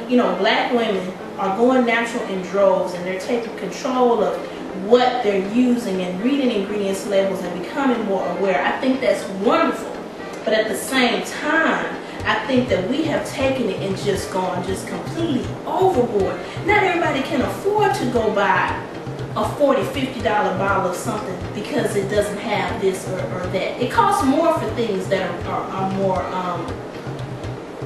you know, black women are going natural in droves, and they're taking control of what they're using and reading ingredients labels and becoming more aware. I think that's wonderful. But at the same time, I think that we have taken it and just gone just completely overboard. Not everybody can afford to go buy a $40, $50 bottle of something because it doesn't have this or that. It costs more for things that are more,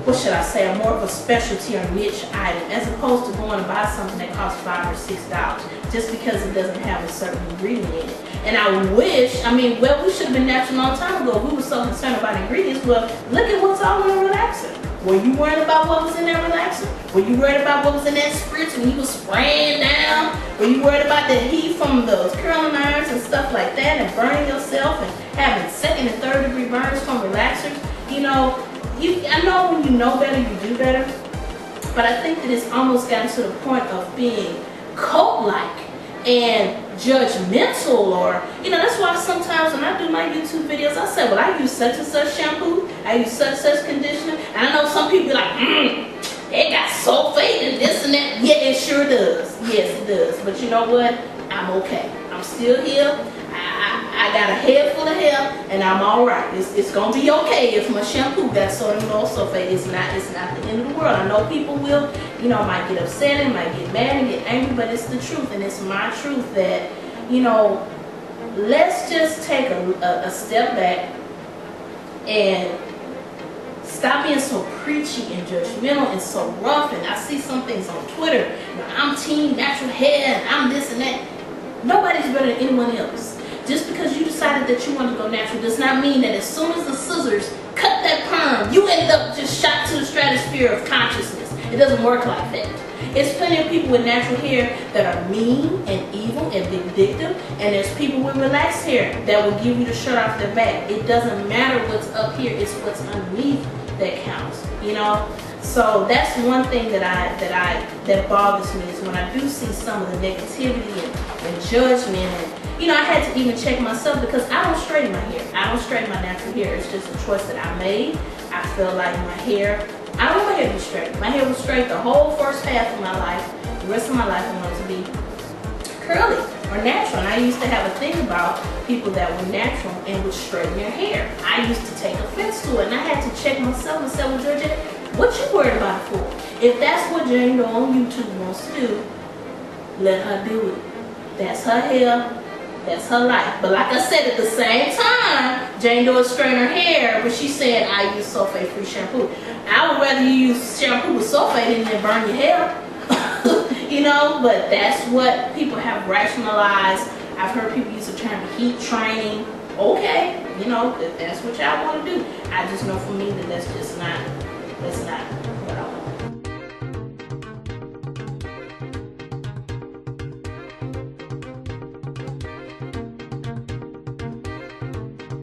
what should I say, are more of a specialty or niche item, as opposed to going to buy something that costs $5 or $6 just because it doesn't have a certain ingredient in it. And I wish, I mean, well, we should have been natural a long time ago. We were so concerned about ingredients. Well, look at what's all in a relaxer. Were you worried about what was in that relaxer? Were you worried about what was in that spritz when you were spraying down? Were you worried about the heat from those curling irons and stuff like that, and burning yourself and having second and third degree burns from relaxers? You know, I know when you know better, you do better. But I think that it's almost gotten to the point of being cult-like and judgmental, or, you know, that's why sometimes when I do my YouTube videos, I say, well, I use such and such shampoo, I use such conditioner, and I know some people be like, it got sulfate and this and that. Yeah, it sure does. Yes, it does. But you know what? I'm okay. I'm still here. I got a head full of hair, and I'm all right. It's gonna be okay if my shampoo got sodium sulfate. It's not the end of the world. I know people will, you know, might get upset and might get mad and get angry, but it's the truth, and it's my truth that, you know, let's just take a step back and stop being so preachy and judgmental and so rough. And I see some things on Twitter. You know, I'm team natural hair and I'm this and that. Nobody's better than anyone else. Just because you decided that you want to go natural does not mean that as soon as the scissors cut that perm, you end up just shot to the stratosphere of consciousness. It doesn't work like that. There's plenty of people with natural hair that are mean and evil and vindictive, and there's people with relaxed hair that will give you the shirt off their back. It doesn't matter what's up here, it's what's underneath that counts, you know? So that's one thing that bothers me, is when I do see some of the negativity and judgment, and, you know, I had to even check myself, because I don't straighten my hair. I don't straighten my natural hair. It's just a choice that I made. I feel like my hair, I don't want my hair to be straight. My hair was straight the whole first half of my life. The rest of my life I wanted to be curly or natural. And I used to have a thing about people that were natural and would straighten their hair. I used to take offense to it, and I had to check myself and say, well, Georgette, what you worried about it for? If that's what Jane Doe on YouTube wants to do, let her do it. That's her hair. That's her life. But like I said, at the same time, Jane Doe is straightening her hair, but she's saying, I use sulfate-free shampoo. I would rather you use shampoo with sulfate than burn your hair. You know, but that's what people have rationalized. I've heard people use the term heat training. Okay, you know, if that's what y'all want to do. I just know for me that that's not